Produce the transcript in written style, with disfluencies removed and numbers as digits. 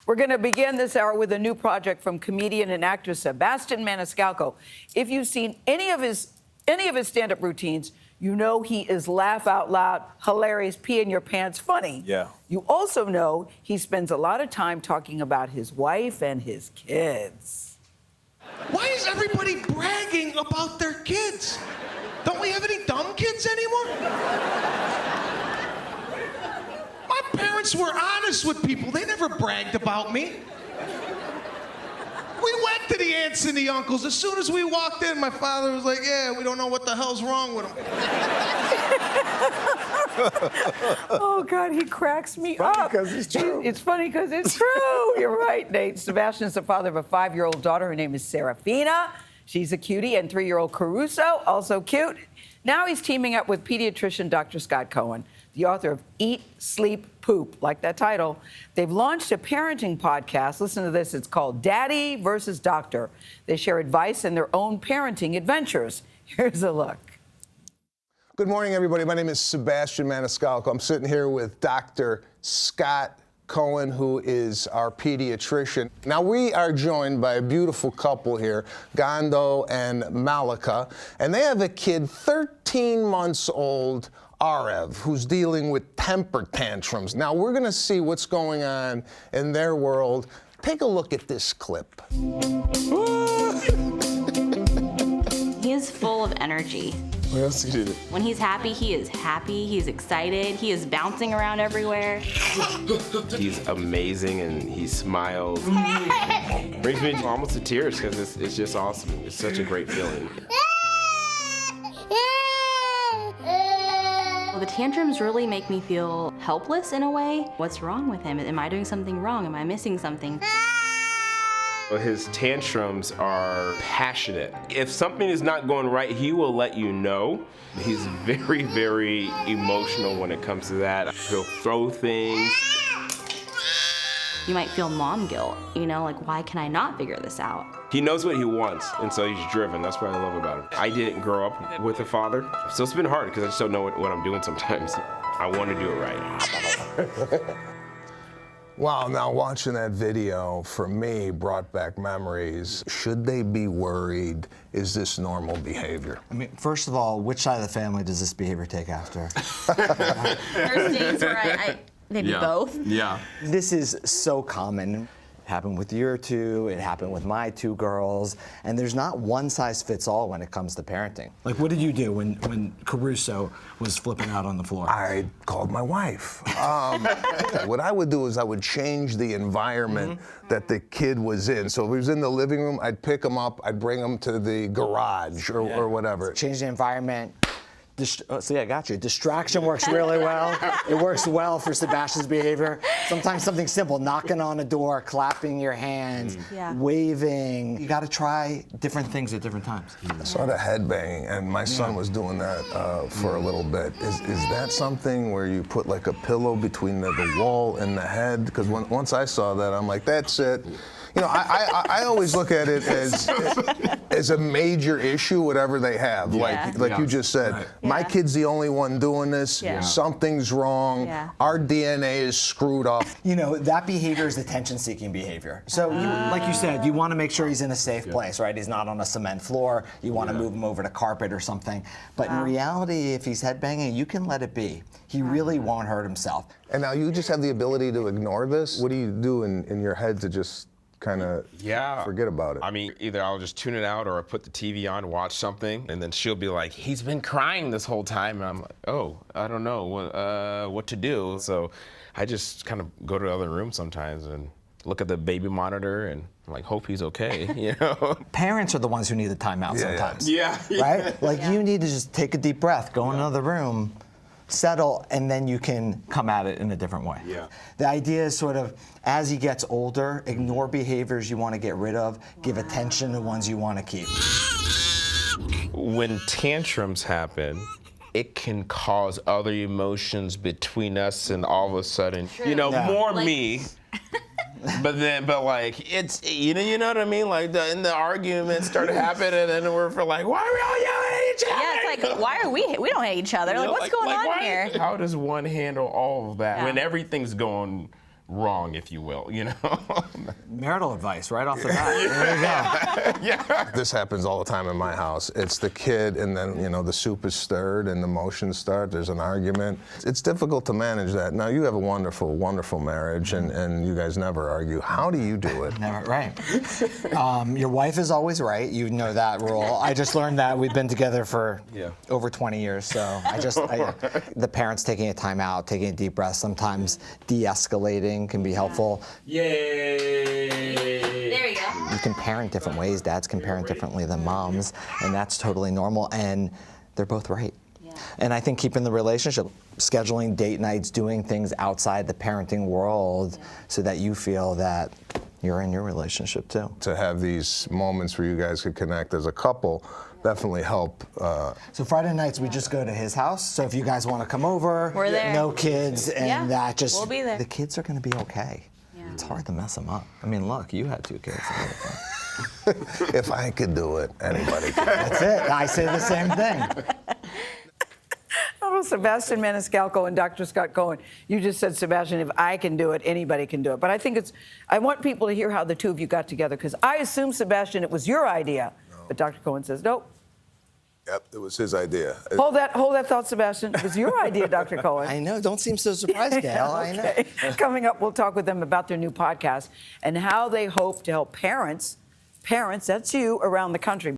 We're going to begin this hour with a new project from comedian and actor Sebastian Maniscalco. If you've seen any of his stand-up routines, you know he is laugh out loud, hilarious, pee in your pants funny. Yeah. You also know he spends a lot of time talking about his wife and his kids. Why is everybody bragging about their kids? Don't we have any dumb kids anymore? My parents were honest with people. They never bragged about me. We went to the aunts and the uncles. As soon as we walked in, my father was like, yeah, we don't know what the hell's wrong with them. Oh, God, he cracks me up. Because it's true. It's funny because it's true. You're right, Nate. Sebastian's the father of a 5-year-old daughter. Her name is Serafina. She's a cutie. And 3-year-old Caruso, also cute. Now he's teaming up with pediatrician Dr. Scott Cohen, the author of Eat, Sleep, Poop, like that title. They've launched a parenting podcast. Listen to this. It's called Daddy versus Doctor. They share advice and their own parenting adventures. Here's a look. Good morning, everybody. My name is Sebastian Maniscalco. I'm sitting here with Dr. Scott Cohen, who is our pediatrician. Now, we are joined by a beautiful couple here, Gondoe and Malika, and they have a kid 13 months old, Arev, who's dealing with temper tantrums. Now, we're going to see what's going on in their world. Take a look at this clip. He is full of energy. What else did you do? When he's happy, he's excited, he is bouncing around everywhere. He's amazing and he smiles. Brings me almost to tears because it's just awesome. It's such a great feeling. The tantrums really make me feel helpless in a way. What's wrong with him? Am I doing something wrong? Am I missing something? His tantrums are passionate. If something is not going right, he will let you know. He's very, very emotional when it comes to that. He'll throw things. You might feel mom guilt, like why can I not figure this out? He knows what he wants, and so he's driven. That's what I love about him. I didn't grow up with a father, so it's been hard because I just don't know what I'm doing sometimes. I want to do it right. Wow, now watching that video, for me, brought back memories. Should they be worried? Is this normal behavior? I mean, first of all, which side of the family does this behavior take after? There's days where maybe both. Yeah. This is so common. It happened with your two, it happened with my 2 girls, and there's not one size fits all when it comes to parenting. Like, what did you do when Caruso was flipping out on the floor? I called my wife. What I would do is I would change the environment that the kid was in. So if he was in the living room, I'd pick him up, I'd bring him to the garage or whatever. Change the environment. So yeah, I got you. Distraction works really well. It works well for Sebastian's behavior. Sometimes something simple, knocking on a door, clapping your hands, waving. You got to try different things at different times. I saw the headbanging, and my son was doing that for a little bit. Is that something where you put like a pillow between the wall and the head? Because once I saw that, I'm like, that's it. I always look at it as a major issue, whatever they have. Like you just said, my kid's the only one doing this. Yeah. Something's wrong. Yeah. Our DNA is screwed up. That behavior is attention-seeking behavior. So, like you said, you want to make sure he's in a safe place, right? He's not on a cement floor. You want to move him over to carpet or something. But in reality, if he's headbanging, you can let it be. He really won't hurt himself. And now you just have the ability to ignore this? What do you do in your head to just kind of forget about it? I mean, either I'll just tune it out or I put the TV on, watch something, and then she'll be like, he's been crying this whole time. And I'm like, oh, I don't know what to do. So I just kind of go to the other room sometimes and look at the baby monitor and like hope he's okay, Parents are the ones who need the timeout sometimes. Yeah. Right? Like you need to just take a deep breath, go in another room, settle, and then you can come at it in a different way. Yeah. The idea is sort of, as he gets older, ignore behaviors you want to get rid of, give attention to ones you want to keep. When tantrums happen, it can cause other emotions between us, and all of a sudden, more me. But like it's you know what I mean? Like the arguments start happening, and then we're like, why are we all yelling at each other? Yeah, it's like, why are we don't hate each other? Like, what's going on here? How does one handle all of that when everything's going wrong, if you will, you know? Marital advice right off the bat. There you go. This happens all the time in my house. It's the kid, and then, you know, the soup is stirred and the emotions start. There's an argument. It's difficult to manage that. Now, you have a wonderful, wonderful marriage, and you guys never argue. How do you do it? Never, right. Your wife is always right. You know that rule. I just learned that. We've been together for over 20 years, so the parents taking a time out, taking a deep breath, sometimes de-escalating can be helpful. There you go. You can parent different ways. Dads can parent differently than moms, and that's totally normal, and they're both right. Yeah. And I think keeping the relationship, scheduling date nights, doing things outside the parenting world so that you feel that you're in your relationship too. To have these moments where you guys could connect as a couple definitely help. So Friday nights we just go to his house. So if you guys want to come over, we're there. No kids, and that just we'll be there. The kids are going to be okay. Yeah. It's hard to mess them up. I mean, look, you had 2 kids. If I could do it, anybody can. That's it. I say the same thing. Oh, Sebastian Maniscalco and Dr. Scott Cohen. You just said, Sebastian, if I can do it, anybody can do it. But I think I want people to hear how the two of you got together, because I assume, Sebastian, it was your idea. No. But Dr. Cohen says, nope. Yep, it was his idea. Hold that thought, Sebastian. It was your idea, Dr. Cohen. I know. Don't seem so surprised, Gayle. Okay. I know. Coming up, we'll talk with them about their new podcast and how they hope to help parents, that's you, around the country.